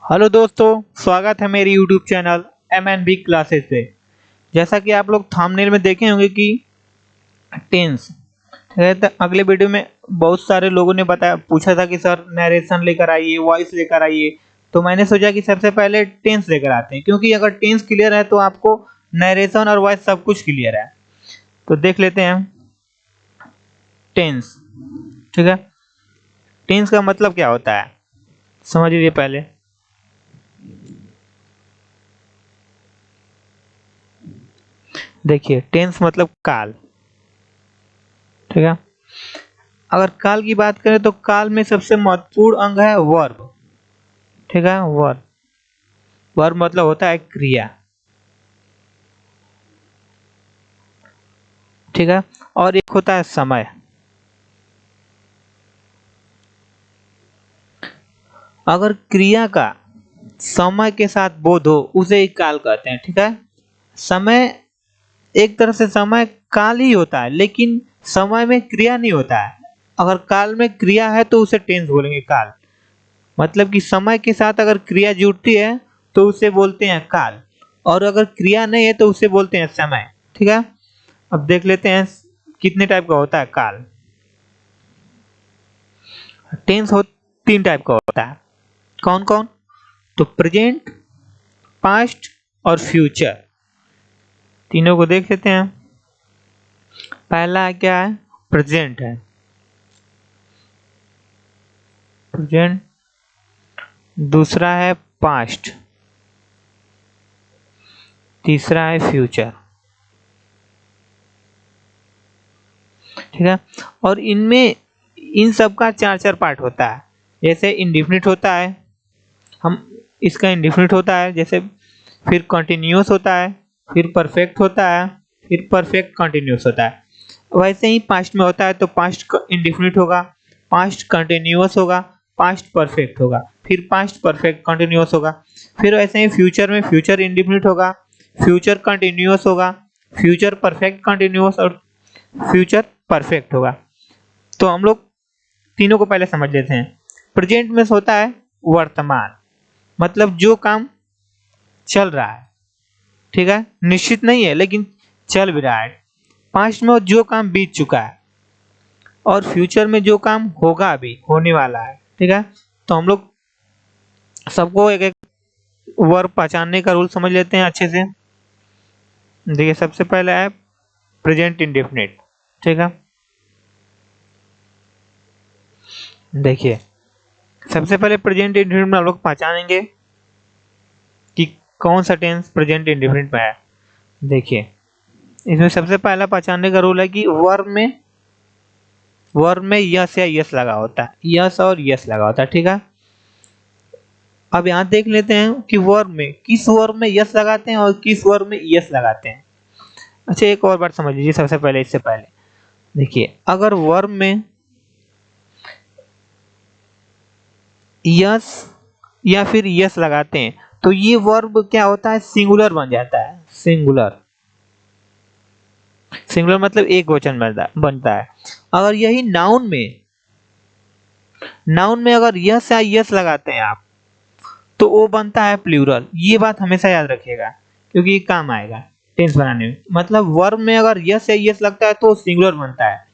Hello दोस्तों, स्वागत है मेरी यूट्यूब चैनल MNB क्लासेस पे। जैसा कि आप लोग थंबनेल में देखे होंगे कि टेंस, ठीक है। तो अगले वीडियो में बहुत सारे लोगों ने बताया, पूछा था कि सर नरेशन लेकर आइए, वॉइस लेकर आइए। तो मैंने सोचा कि सबसे पहले टेंस लेकर आते हैं, क्योंकि अगर टेंस क्लियर है तो आपको नरेशन और वॉइस सब कुछ क्लियर है। तो देख लेते हैं टेंस, ठीक है। टेंस का मतलब क्या होता है समझ लीजिए पहले। देखिए, टेंस मतलब काल, ठीक है। अगर काल की बात करें तो काल में सबसे महत्वपूर्ण अंग है वर्ब, ठीक है। वर्ब वर्ब मतलब होता है क्रिया, ठीक है। और एक होता है समय। अगर क्रिया का समय के साथ बोध हो उसे ही काल कहते हैं, ठीक है। समय, एक तरह से समय काल ही होता है, लेकिन समय में क्रिया नहीं होता है। अगर काल में क्रिया है तो उसे टेंस बोलेंगे, काल। मतलब कि समय के साथ अगर क्रिया जुड़ती है तो उसे बोलते हैं काल, और अगर क्रिया नहीं है तो उसे बोलते हैं समय, ठीक है। अब देख लेते हैं कितने टाइप का होता है काल। टेंस हो तीन टाइप का होता है। कौन कौन? तो प्रेजेंट, पास्ट और फ्यूचर, तीनों को देख लेते हैं। पहला क्या है? प्रेजेंट है, प्रेजेंट। दूसरा है पास्ट, तीसरा है फ्यूचर, ठीक है। और इनमें इन सब का चार चार पार्ट होता है। जैसे इंडिफिनिट होता है, हम इसका इंडिफिनिट होता है जैसे, फिर कंटिन्यूअस होता है, फिर परफेक्ट होता है, फिर परफेक्ट कंटिन्यूअस होता है। वैसे ही पास्ट में होता है तो पास्ट इंडिफिनिट होगा, पास्ट कंटिन्यूअस होगा, पास्ट परफेक्ट होगा, फिर पास्ट परफेक्ट कंटिन्यूअस होगा। फिर वैसे ही फ्यूचर में फ्यूचर इंडिफिनिट होगा, फ्यूचर कंटिन्यूअस होगा, फ्यूचर परफेक्ट कंटिन्यूअस और फ्यूचर परफेक्ट होगा। तो हम लोग तीनों को पहले समझ लेते हैं। प्रेजेंट में होता है वर्तमान, मतलब जो काम चल रहा है, ठीक है, निश्चित नहीं है लेकिन चल भी रहा है। पास्ट में जो काम बीत चुका है, और फ्यूचर में जो काम होगा, अभी होने वाला है, ठीक है। तो हम लोग सबको एक एक वर्ब पहचानने का रूल समझ लेते हैं अच्छे से। देखिए, सबसे पहले है प्रेजेंट इंडेफिनिट, ठीक है। देखिए, सबसे पहले प्रेजेंट इंडेफिनिट में हम लोग पहचानेंगे कि कौन सा टेंस प्रेजेंट इंडेफिनिट में है। देखिए, इसमें सबसे पहला पहचानने का रूल है कि वर्ब में यस या यस लगा होता है, यस और यस लगा होता है, ठीक है। अब यहाँ देख लेते हैं कि वर्ब में किस वर्ब में यस लगाते हैं और किस वर्ब में यस लगाते हैं। अच्छा, एक और बात समझ लीजिए सबसे पहले, इससे पहले देखिए, अगर वर्ब में यस या फिर यस लगाते हैं तो ये वर्ब क्या होता है? सिंगुलर बन जाता है। सिंगुलर, सिंगुलर मतलब एक वचन बनता है। अगर यही नाउन में अगर यस या यस लगाते हैं आप, तो वो बनता है प्लूरल। ये बात हमेशा याद रखिएगा, क्योंकि ये काम आएगा टेंस बनाने में। मतलब वर्ब में अगर यस या यस लगता है तो सिंगुलर बनता है,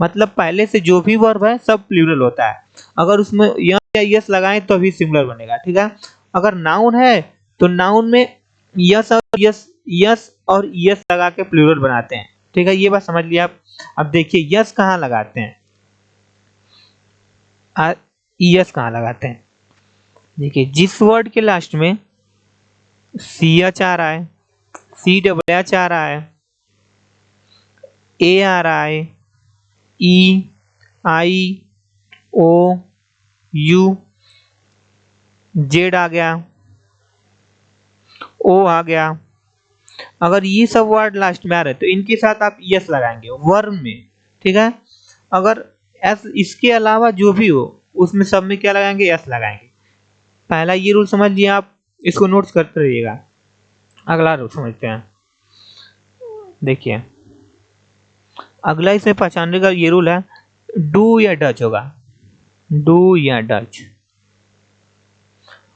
मतलब पहले से जो भी वर्ब है सब प्लूरल होता है। अगर उसमें यस या यस लगाएं तो भी सिंगुलर बनेगा, ठीक है। अगर नाउन है तो नाउन में यस और यस लगा के प्लूरल बनाते हैं, ठीक है। ये बात समझ लिया आप। अब देखिए, यस कहाँ लगाते हैं, यस कहाँ लगाते हैं। देखिए, जिस वर्ड के लास्ट में सी एच आ रहा है, सी डबल एच आ रहा है, ए आ रहा है, ई, आई, ओ, यू, जेड आ गया, ओ आ गया, अगर ये सब वर्ड लास्ट में आ रहे हैं तो इनके साथ आप यस लगाएंगे वर्ब में, ठीक है। अगर एस इसके अलावा जो भी हो उसमें सब में क्या लगाएंगे? यस लगाएंगे। पहला ये रूल समझ लिया आप, इसको नोट्स करते रहिएगा। अगला रूल समझते हैं। देखिए, अगला इसमें पहचानने का ये रूल है, डू या डच होगा, डू या डच।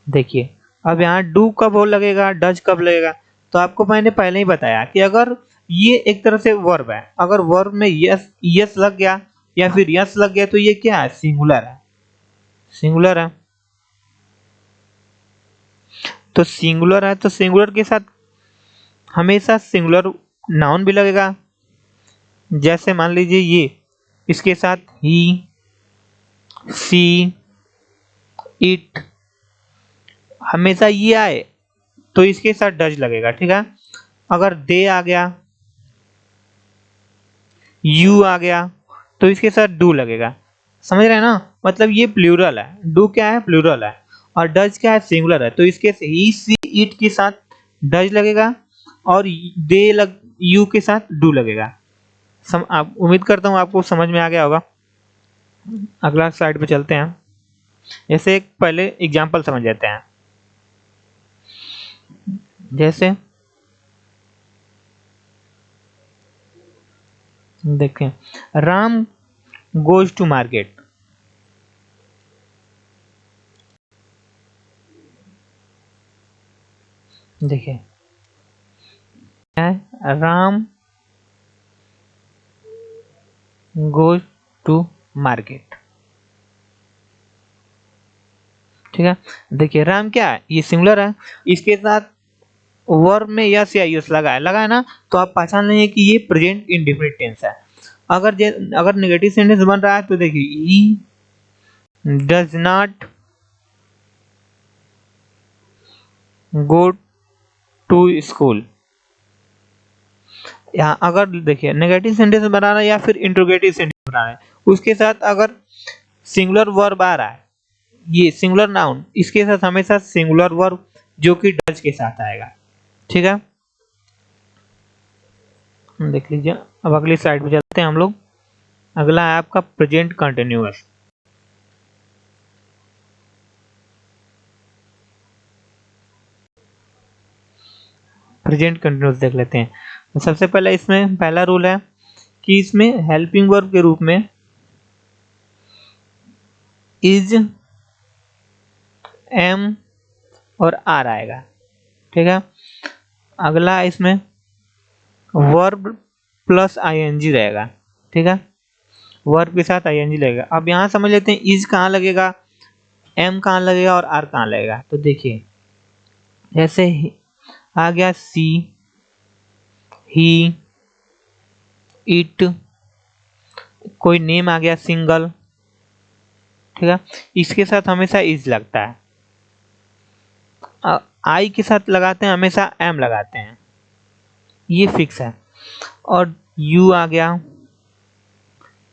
देखिए, अब यहाँ डू कब हो लगेगा, डज कब लगेगा, तो आपको मैंने पहले ही बताया कि अगर ये एक तरह से वर्ब है, अगर वर्ब में यस लग गया या फिर यस लग गया तो ये क्या है, सिंगुलर है, सिंगुलर है। तो सिंगुलर है तो सिंगुलर के साथ हमेशा सिंगुलर नाउन भी लगेगा। जैसे मान लीजिए ये, इसके साथ ही, सी, इट, हमेशा ये आए तो इसके साथ डज लगेगा, ठीक है। अगर दे आ गया, यू आ गया तो इसके साथ डू लगेगा, समझ रहे हैं ना। मतलब ये प्लूरल है, डू क्या है, प्लूरल है, और डज क्या है, सिंगुलर है, तो इसके ही, सी, इट के साथ डज लगेगा और यू के साथ डू लगेगा। आप उम्मीद करता हूँ आपको समझ में आ गया होगा। अगला स्लाइड पे चलते हैं। जैसे एक पहले एग्जांपल समझ लेते हैं। जैसे देखें, राम गोज टू मार्केट। देखिए क्या है, राम गोज टू मार्केट, ठीक है। देखिए राम क्या है, ये सिंगुलर है, इसके साथ वर्ब में यस या यूज लगा है ना, तो आप पहचान लेंगे कि ये प्रेजेंट इंडेफिनिट टेंस है। अगर नेगेटिव सेंटेंस बन रहा है तो देखिए, he does not go to school. यहाँ अगर देखिए नेगेटिव सेंटेंस बना रहा है या फिर इंट्रोगेटिव सेंटेंस बना रहा है, उसके साथ अगर सिंगुलर वर्ब आ रहा है, ये सिंगुलर नाउन, इसके साथ हमेशा सिंगुलर वर्ब जो कि डज के साथ आएगा, ठीक है। देख लीजिए, अब अगली स्लाइड पे चलते हैं हम लोग। अगला है आपका प्रेजेंट कंटिन्यूअस। प्रेजेंट कंटिन्यूअस देख लेते हैं। तो सबसे पहले इसमें पहला रूल है कि इसमें हेल्पिंग वर्ब के रूप में इज, एम और आर आएगा, ठीक है। अगला इसमें वर्ब प्लस आईएनजी रहेगा, ठीक है, वर्ब के साथ आईएनजी लगेगा। अब यहाँ समझ लेते हैं इज कहाँ लगेगा, एम कहाँ लगेगा और आर कहाँ लगेगा। तो देखिए जैसे आ गया सी, ही, इट, कोई नेम आ गया सिंगल, ठीक है, इसके साथ हमेशा इज लगता है। आई के साथ लगाते हैं हमेशा एम लगाते हैं, ये फिक्स है। और यू आ गया,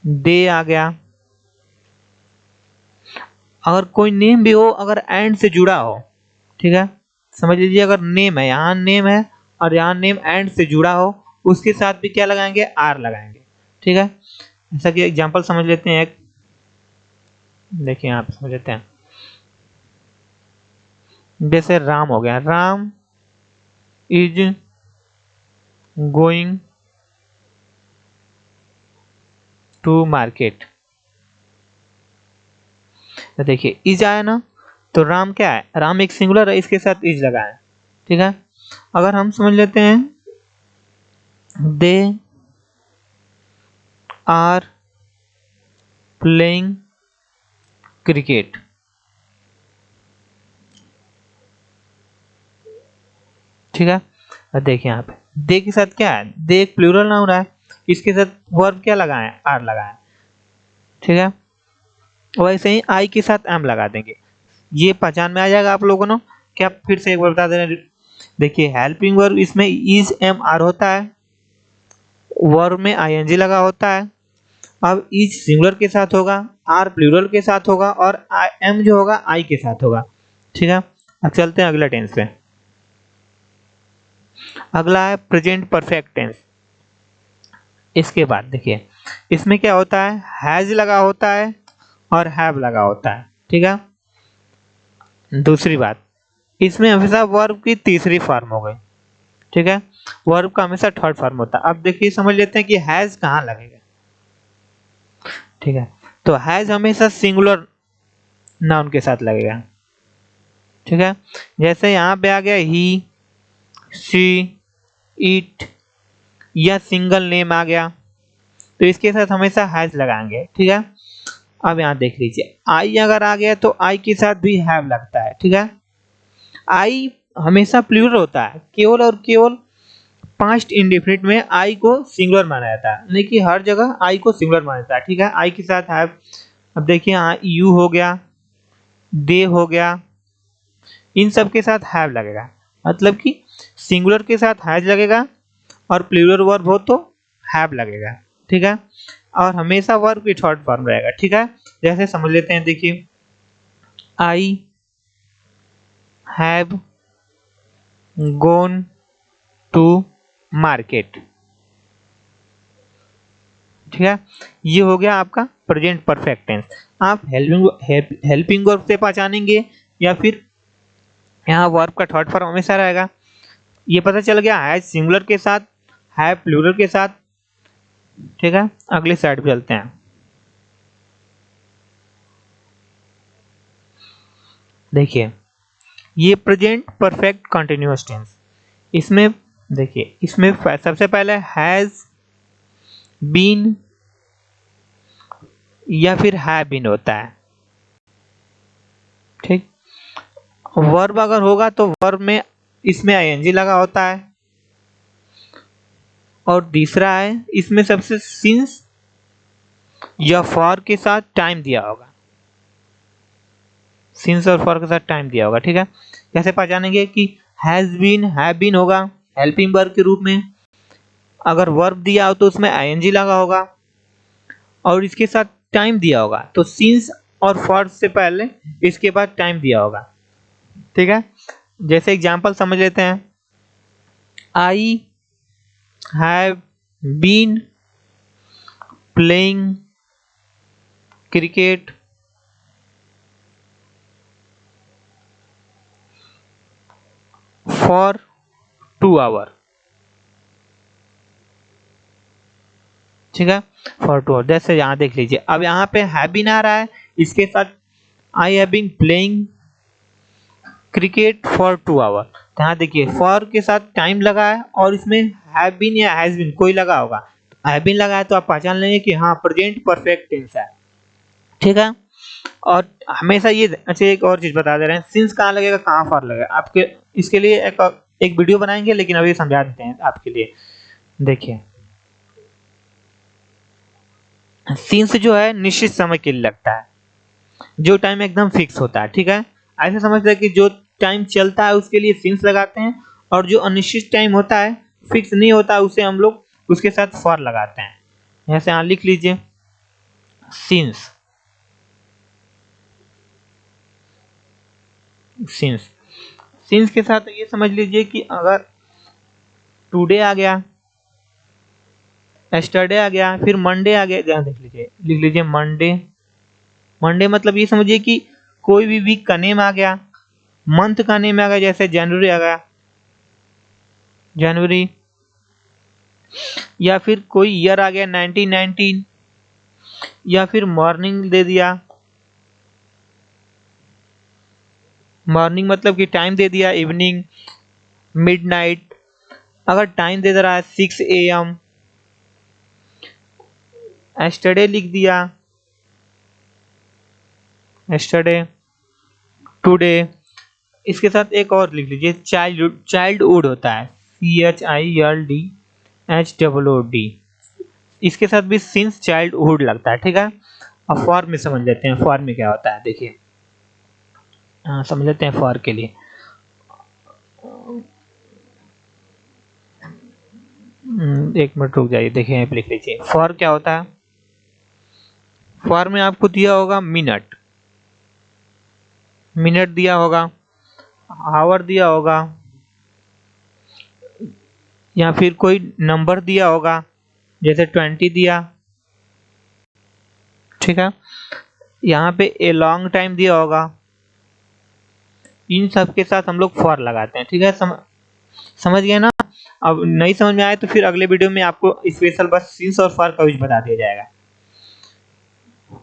दे आ गया, अगर कोई नेम भी हो अगर एंड से जुड़ा हो, ठीक है, समझ लीजिए अगर नेम है, यहाँ नेम है और यहाँ नेम एंड से जुड़ा हो, उसके साथ भी क्या लगाएंगे, आर लगाएंगे, ठीक है। जैसा कि एग्जांपल समझ लेते हैं एक, देखिए यहाँ पे समझ लेते हैं। जैसे राम हो गया, Ram is going to market. तो देखिए इज आया ना, तो राम क्या है, राम एक सिंगुलर है, इसके साथ इज लगा है, ठीक है। अगर हम समझ लेते हैं दे आर प्लेइंग क्रिकेट, ठीक है। और देखिए यहाँ पे दे के साथ क्या है, दे एक प्लूरल नाउन है, इसके साथ वर्ब क्या लगा है, आर लगा है, ठीक है। वैसे ही आई के साथ एम लगा देंगे, ये पहचान में आ जाएगा आप लोगों को। क्या फिर से एक बार बता देना, देखिए हेल्पिंग वर्ब इसमें इज, एम, आर होता है, वर्ब में आईएनजी लगा होता है। अब इज सिंगुलर के साथ होगा, आर प्लूरल के साथ होगा और एम जो होगा आई के साथ होगा, ठीक है। अब चलते हैं अगला टेंस पे। अगला है प्रेजेंट परफेक्ट टेंस। इसके बाद देखिए इसमें क्या होता है, हैज लगा होता है और हैव लगा होता है, ठीक है। दूसरी बात, इसमें हमेशा वर्ब की तीसरी फॉर्म हो गई, ठीक है, वर्ब का हमेशा थर्ड फॉर्म होता है। अब देखिए समझ लेते हैं कि हैज कहाँ लगेगा, ठीक है। तो हैज हमेशा सिंगुलर नाउन के साथ लगेगा, ठीक है। जैसे यहाँ पे आ गया ही, शी, इट या सिंगल नेम आ गया, तो इसके साथ हमेशा हैज लगाएंगे। ठीक है। अब यहाँ देख लीजिए, आई अगर आ गया तो आई के साथ भी हैव लगता है। ठीक है। आई हमेशा प्लूरल होता है, केवल और केवल पास्ट इंडेफिनिट में आई को सिंगुलर माना जाता है, नहीं कि हर जगह आई को सिंगुलर माना जाता है। ठीक है। आई के साथ हैव, अब देखिए यहाँ यू हो गया, दे हो गया, इन सब के साथ हैव लगेगा, मतलब कि सिंगुलर के साथ हैज लगेगा और प्लूरल वर्ब हो तो हैव लगेगा। ठीक है। और हमेशा वर्ब की थर्ड फॉर्म रहेगा। ठीक है। जैसे समझ लेते हैं, देखिए I have gone to market. ठीक है। ये हो गया आपका प्रेजेंट परफेक्ट टेंस। आप हेल्पिंग वर्ब से पहचानेंगे या फिर यहाँ वर्ब का थर्ड फॉर्म हमेशा रहेगा। ये पता चल गया हैज सिंगुलर के साथ, हैव प्लूरल के साथ। ठीक है। अगले साइड पे चलते हैं। देखिए ये प्रेजेंट परफेक्ट कंटिन्यूअस टेंस, इसमें देखिए, इसमें सबसे पहले हैज बीन या फिर हैव बीन होता है। ठीक। वर्ब अगर होगा तो वर्ब में इसमें आईएनजी लगा होता है, और तीसरा है इसमें सबसे सिंस या फॉर के साथ टाइम दिया होगा, सिंस और फॉर के साथ टाइम दिया होगा। ठीक है। कैसे पहचानेंगे कि हैज बीन, हैव बीन होगा हेल्पिंग वर्ब के रूप में, अगर वर्ब दिया हो तो उसमें आईएनजी लगा होगा और इसके साथ टाइम दिया होगा, तो सिंस और फॉर से पहले इसके बाद टाइम दिया होगा। ठीक है। जैसे एग्जांपल समझ लेते हैं, I have been playing cricket for 2 hour. ठीक है। फॉर 2 आवर, जैसे यहाँ देख लीजिए, अब यहाँ पे हैव बीन आ रहा है, इसके साथ I have been playing cricket for 2 hour. तो यहाँ देखिए फॉर के साथ टाइम लगा है और इसमें हैव बीन या हैज बीन कोई लगा होगा, हैव बीन लगा है तो आप पहचान लेंगे कि हाँ प्रेजेंट परफेक्ट टेंस है। ठीक है। और हमेशा ये, अच्छा एक और चीज बता दे रहे हैं, सिंस कहाँ लगेगा, कहाँ फॉर लगेगा, आपके इसके लिए एक वीडियो बनाएंगे, लेकिन अभी समझा देते हैं आपके लिए। देखिए सिंस जो है निश्चित समय के लिए लगता है, जो टाइम एकदम फिक्स होता है। ठीक है। ऐसे समझते हैं कि जो टाइम चलता है उसके लिए सिंस लगाते हैं, और जो अनिश्चित टाइम होता है, फिक्स नहीं होता, उसे हम लोग उसके साथ फॉर लगाते हैं। जैसे यहाँ लिख लीजिए सिंस, सिंस सिंस के साथ ये समझ लीजिए कि अगर टुडे आ गया, एस्टरडे आ गया, फिर मंडे आ गया, जहाँ देख लीजिए, लिख लीजिए मंडे। मंडे मतलब ये समझिए कि कोई भी वीक का नेम आ गया, मंथ का नेम आ गया, जैसे जनवरी आ गया जनवरी, या फिर कोई ईयर आ गया 1919, या फिर मॉर्निंग दे दिया, मॉर्निंग मतलब कि टाइम दे दिया इवनिंग, मिडनाइट, अगर टाइम दे रहा है 6 AM, एस्टरडे लिख दिया, एस्टरडे, टुडे। इसके साथ एक और लिख लीजिए चाइल्ड, चाइल्डहुड होता है CHILDHOOD, इसके साथ भी सिंस चाइल्डहुड लगता है। ठीक है। अब फॉर में समझ लेते हैं, फॉर में क्या होता है, देखिए समझ लेते हैं फॉर के लिए। एक मिनट रुक जाइए, देखिए यहाँ पे लिख लीजिए फॉर क्या होता है। फॉर में आपको दिया होगा मिनट, मिनट दिया होगा, आवर दिया होगा, या फिर कोई नंबर दिया होगा, जैसे 20 दिया। ठीक है। यहाँ पे ए लॉन्ग टाइम दिया होगा, इन सब के साथ हम लोग फॉर लगाते हैं। ठीक है। समझ गए ना। अब नहीं समझ में आए तो फिर अगले वीडियो में आपको स्पेशल बस सिंस और फॉर का यूज बता दिया जाएगा।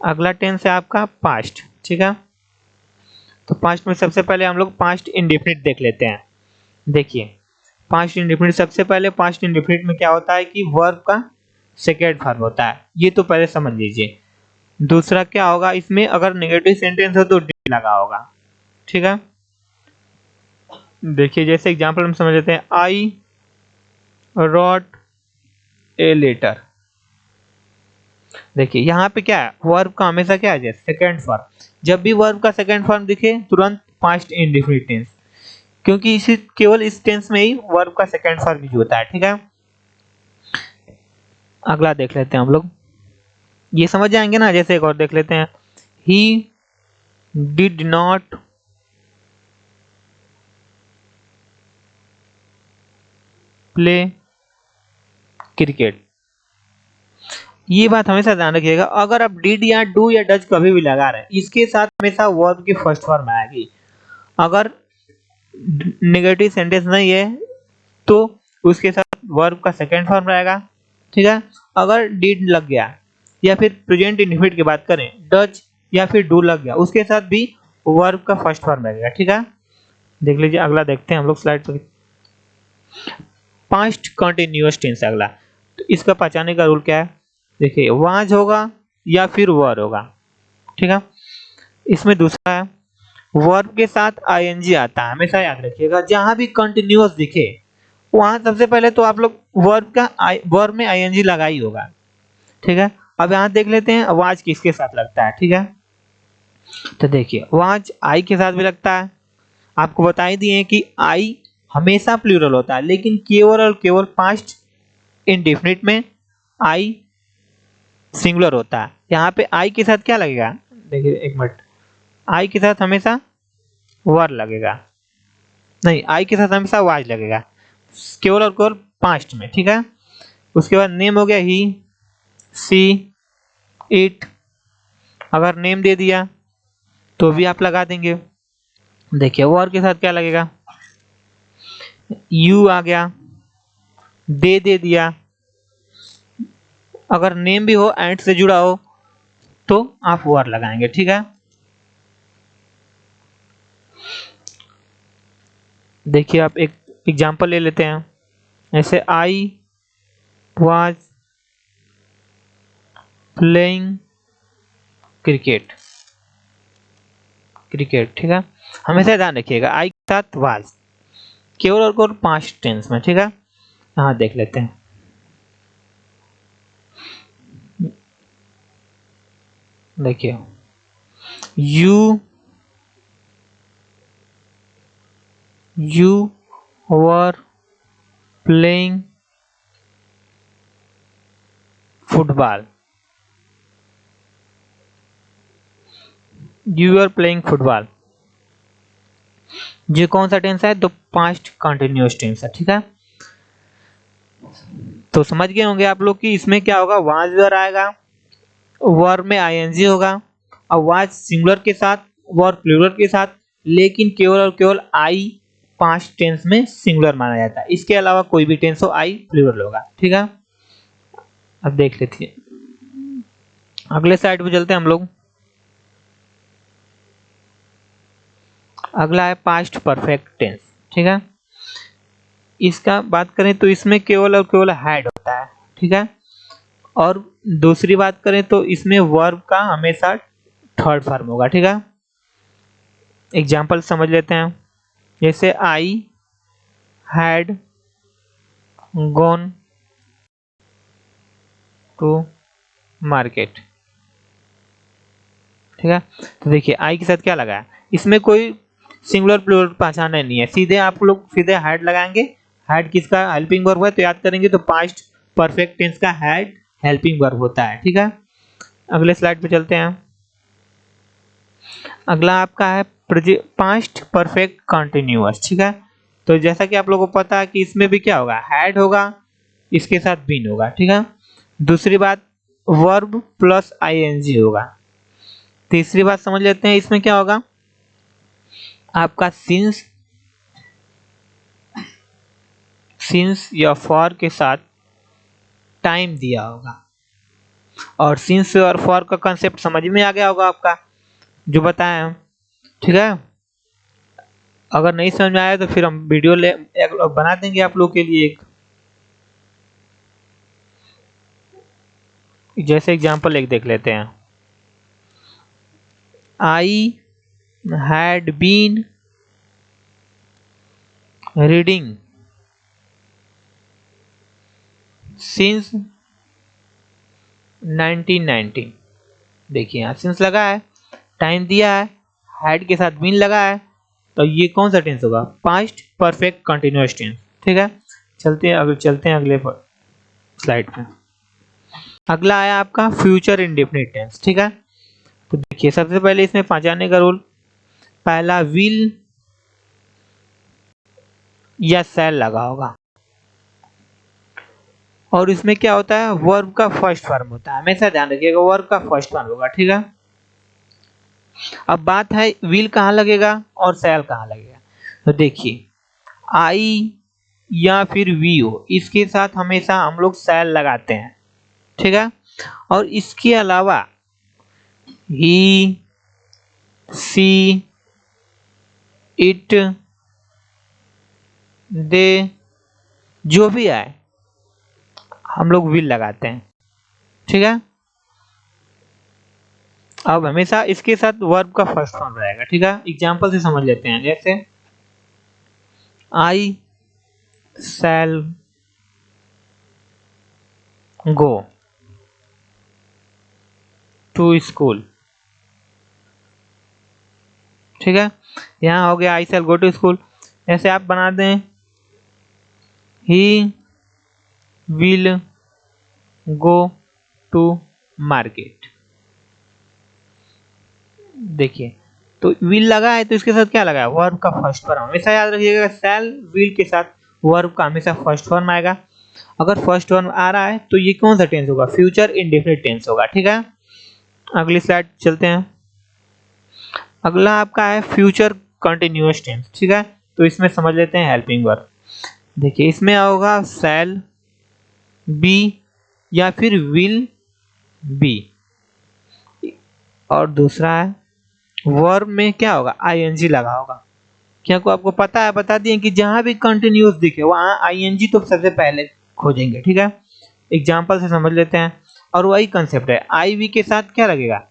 अगला टेंस है आपका पास्ट। ठीक है। तो पास्ट में सबसे पहले हम लोग पास्ट इंडेफिनिट देख लेते हैं। देखिए पास्ट इंडेफिनिट, सबसे पहले पास्ट इंडेफिनिट में क्या होता है कि वर्ब का सेकेंड फॉर्म होता है, ये तो पहले समझ लीजिए। दूसरा क्या होगा, इसमें अगर नेगेटिव सेंटेंस हो तो डी लगा होगा, ठीक है। देखिए जैसे एग्जांपल हम समझ लेते हैं, आई रॉट ए लेटर। देखिए यहाँ पे क्या है, वर्ब का हमेशा क्या है, सेकंड फॉर्म। जब भी वर्ब का सेकंड फॉर्म दिखे तुरंत पास्ट इंडेफिनिट टेंस, क्योंकि इसी केवल इस टेंस में ही वर्ब का सेकंड फॉर्म यूज होता है, ठीक है। अगला देख लेते हैं हम लोग, ये समझ जाएंगे ना। जैसे एक और देख लेते हैं, he did not play cricket. ये बात हमेशा ध्यान रखिएगा, अगर आप डिड या डू या डज कभी भी लगा रहे हैं, इसके साथ हमेशा वर्ब की फर्स्ट फॉर्म आएगी। अगर नेगेटिव सेंटेंस नहीं है तो उसके साथ वर्ब का सेकंड फॉर्म रहेगा, ठीक है। अगर डिड लग गया या फिर प्रेजेंट इंडेफिनिट की बात करें, डज या फिर डू लग गया, उसके साथ भी वर्ब का फर्स्ट फॉर्म रहेगा, ठीक है। देख लीजिए अगला देखते हैं हम लोग स्लाइड पर, पास्ट कंटिन्यूअस टेंस अगला। तो इसका पहचानने का रूल क्या है, देखिए वाज होगा या फिर वर होगा, ठीक है। इसमें दूसरा है, वर्ब के साथ आईएनजी आता है, हमेशा याद रखिएगा। जहां भी कंटिन्यूअस दिखे वहां सबसे पहले तो आप लोग वर्ब में आईएनजी लगा ही होगा, ठीक है। अब यहाँ देख लेते हैं वाज किसके साथ लगता है, ठीक है। तो देखिए वाज आई के साथ भी लगता है। आपको बता ही दिए कि आई हमेशा प्लूरल होता है, लेकिन केवल और केवल पास्ट इंडेफिनिट में आई सिंगुलर होता है। यहाँ पे आई के साथ क्या लगेगा, देखिए एक मिनट, आई के साथ हमेशा वर लगेगा, नहीं आई के साथ हमेशा वाज लगेगा, केवल और केवल पास्ट में, ठीक है। उसके बाद नेम हो गया ही, सी, इट। अगर नेम दे दिया तो भी आप लगा देंगे। देखिए वर के साथ क्या लगेगा, यू आ गया, दे दिया। अगर नेम भी हो एंड से जुड़ा हो तो आप वर लगाएंगे, ठीक है। देखिए आप एक एग्जांपल ले लेते हैं, ऐसे I was playing cricket, cricket, ठीक है। हमेशा ध्यान रखिएगा आई के साथ वाज, केवल और केवल पास्ट टेंस में, ठीक है। यहाँ देख लेते हैं, देखिए you were playing football, you are playing football. ये कौन सा टेंस है, तो पास्ट कंटिन्यूअस टेंस है, ठीक है। तो समझ गए होंगे आप लोग कि इसमें क्या होगा, वाज वर आएगा, वर्ब में आईएनजी होगा, और वाज सिंगुलर के साथ, वर्ब प्लूरल के साथ, लेकिन केवल और केवल आई पास्ट टेंस में सिंगुलर माना जाता है। इसके अलावा कोई भी टेंस हो आई प्लूरल होगा, ठीक है। अब देख लेते हैं, अगले साइड पे चलते हैं हम लोग। अगला है पास्ट परफेक्ट टेंस, ठीक है। इसका बात करें तो इसमें केवल और केवल हैड होता है, ठीक है। और दूसरी बात करें तो इसमें वर्ब का हमेशा थर्ड फॉर्म होगा, ठीक है। एग्जाम्पल समझ लेते हैं, जैसे I had gone to market, ठीक है। तो देखिए आई के साथ क्या लगा है, इसमें कोई सिंगुलर प्लूरल पहचानना नहीं है, सीधे आप लोग सीधे हैड लगाएंगे। हैड किसका हेल्पिंग वर्ब है, तो याद करेंगे तो पास्ट परफेक्ट टेंस का हैड हेल्पिंग वर्ब होता है, ठीक है। अगले स्लाइड पे चलते हैं। अगला आपका है पास्ट परफेक्ट कंटिन्यूअस, ठीक है। तो जैसा कि आप लोगों को पता है कि इसमें भी क्या होगा, हैड होगा, इसके साथ बीन होगा, ठीक है। दूसरी बात वर्ब प्लस आईएनजी होगा। तीसरी बात समझ लेते हैं, इसमें क्या होगा, आपका सिंस या फॉर के साथ टाइम दिया होगा। और सिंस और फॉर का कंसेप्ट समझ में आ गया होगा आपका, जो बताया हम, ठीक है। अगर नहीं समझ में आया तो फिर हम वीडियो बना देंगे आप लोग के लिए एक, जैसे एग्जांपल एक देख लेते हैं। I had been reading since 1990। देखिए यहाँ सिंस लगा है, टाइम दिया है, हैड के साथ बीन लगा है, तो ये कौन सा टेंस होगा? Past perfect continuous tense. ठीक है, चलते हैं अगले स्लाइड पे। अगला आया आपका फ्यूचर इंडेफिनिट टेंस। ठीक है, तो देखिए सबसे पहले इसमें पहचानने का रूल, पहला विल या शैल लगा होगा, और इसमें क्या होता है? वर्ब का फर्स्ट फॉर्म होता है, हमेशा ध्यान रखिएगा वर्ब का फर्स्ट फॉर्म होगा। ठीक है, अब बात है विल कहाँ लगेगा और शैल कहाँ लगेगा। तो देखिए आई या फिर वी हो, इसके साथ हमेशा हम लोग शैल लगाते हैं। ठीक है, और इसके अलावा ही, सी, इट, दे, जो भी आए हम लोग विल लगाते हैं। ठीक है, अब हमेशा इसके साथ वर्ब का फर्स्ट फॉर्म रहेगा। ठीक है, एग्जांपल से समझ लेते हैं, जैसे आई शैल गो टू स्कूल। ठीक है, यहाँ हो गया आई शैल गो टू स्कूल। ऐसे आप बना दें he will go to market. देखिए तो विल लगा है तो इसके साथ क्या लगा है? वर्ब का फर्स्ट फॉर्म। हमेशा याद रखिएगा शैल विल के साथ वर्ब का हमेशा फर्स्ट फॉर्म आएगा। अगर फर्स्ट फॉर्म आ रहा है तो ये कौन सा टेंस होगा? फ्यूचर इंडेफिनिट टेंस होगा। ठीक है, अगली स्लाइड चलते हैं। अगला आपका है फ्यूचर कंटिन्यूअस टेंस। ठीक है, तो इसमें समझ लेते हैं हेल्पिंग वर्ब। देखिए इसमें होगा शैल बी या फिर विल बी, और दूसरा है वर्ब में क्या होगा? आईएनजी लगा होगा। क्या को आपको पता है? बता दिए कि जहां भी कंटिन्यूअस दिखे वहां आईएनजी तो सबसे पहले खोजेंगे। ठीक है, एग्जांपल से समझ लेते हैं, और वही कंसेप्ट है। आई वी के साथ क्या लगेगा?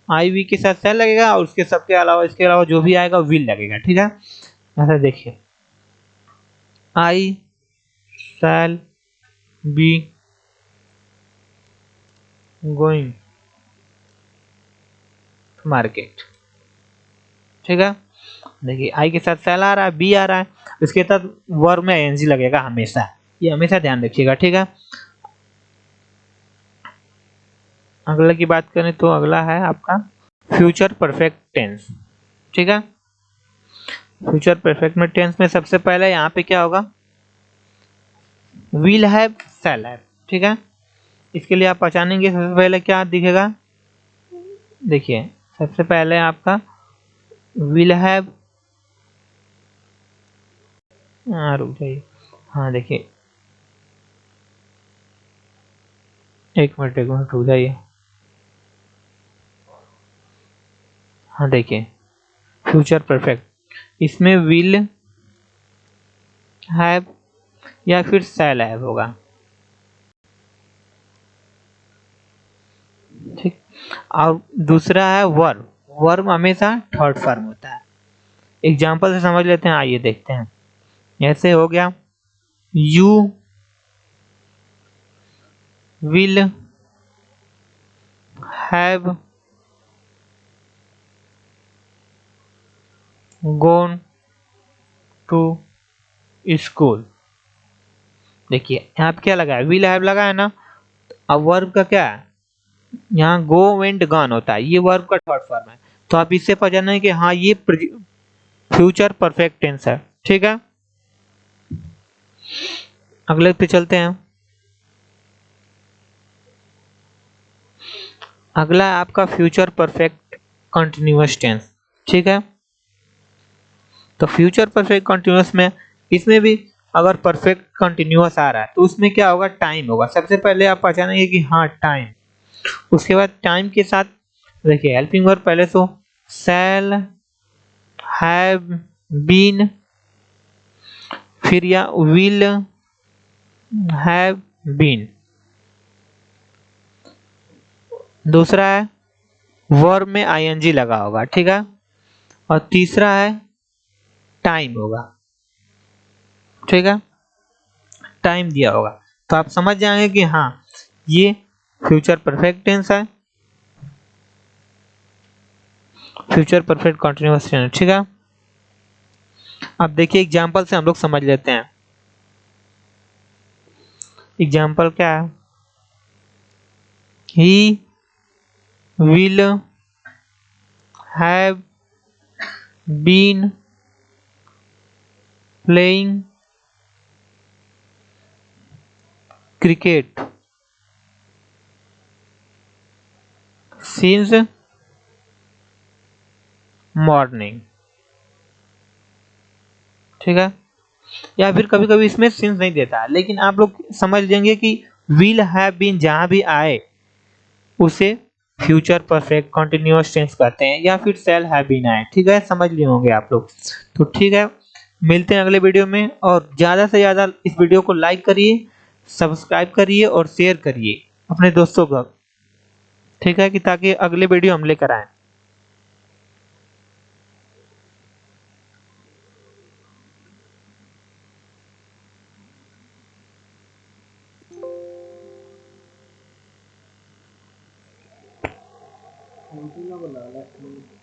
आई वी के साथ शैल लगेगा, और उसके सबके अलावा इसके अलावा जो भी आएगा विल लगेगा। ठीक है, ऐसा देखिए आई शैल बी गोइंग मार्केट। ठीक है, देखिए आई के साथ शैल आ रहा है, बी आ रहा है, इसके साथ वर्ब में आईएनजी लगेगा हमेशा, ये हमेशा ध्यान रखिएगा। ठीक है, अगला की बात करें तो अगला है आपका फ्यूचर परफेक्ट टेंस। ठीक है, फ्यूचर परफेक्ट में टेंस में सबसे पहले यहाँ पे क्या होगा? Will have shall have. ठीक है, इसके लिए आप पहचानेंगे सबसे पहले क्या दिखेगा? देखिए सबसे पहले आपका विल हैव, रुक जाइए, हाँ देखिए एक मिनट रुक जाइए। हाँ देखिए फ्यूचर परफेक्ट, इसमें विल हैव या फिर शैल हैव होगा। ठीक, और दूसरा है वर्ब। वर्ब हमेशा थर्ड फॉर्म होता है। एग्जांपल से समझ लेते हैं, आइए देखते हैं। ऐसे हो गया you will have gone to school. देखिए यहाँ पे क्या लगा है? विल हैव लगा है ना। अब वर्ब का क्या है? यहाँ गो वेंट गॉन होता है, ये वर्ब का थर्ड फॉर्म है, तो आप इससे पहचाना है कि हाँ ये फ्यूचर परफेक्ट टेंस है। ठीक है, अगले पे चलते हैं। अगला है आपका फ्यूचर परफेक्ट कंटिन्यूअस टेंस। ठीक है, तो फ्यूचर परफेक्ट कंटिन्यूअस में इसमें भी अगर परफेक्ट कंटिन्यूअस आ रहा है तो उसमें क्या होगा? टाइम होगा। सबसे पहले आप पहचानेंगे कि हाँ टाइम, उसके बाद टाइम के साथ देखिए हेल्पिंग वर्ब पहले तो शैल हैव बीन, फिर या विल हैव बीन। दूसरा है वर्ब में आईएनजी लगा होगा, ठीक है। और तीसरा है टाइम होगा, ठीक है, टाइम दिया होगा। तो आप समझ जाएंगे कि हाँ ये फ्यूचर परफेक्ट टेंस है, फ्यूचर परफेक्ट कंटिन्यूअस टेंस, ठीक है। अब देखिए एग्जांपल से हम लोग समझ लेते हैं। एग्जांपल क्या है? He will have been playing cricket since morning, ठीक है। या फिर कभी कभी इसमें सिंस नहीं देता, लेकिन आप लोग समझ लेंगे कि विल हैव बीन जहां भी आए उसे फ्यूचर परफेक्ट कंटिन्यूअस टेंस कहते हैं, या फिर शैल हैव बीन आए, ठीक है, समझ लिए होंगे आप लोग। तो ठीक है, मिलते हैं अगले वीडियो में, और ज़्यादा से ज़्यादा इस वीडियो को लाइक करिए, सब्सक्राइब करिए और शेयर करिए अपने दोस्तों को, ठीक है, कि ताकि अगले वीडियो हम लेकर आए। बना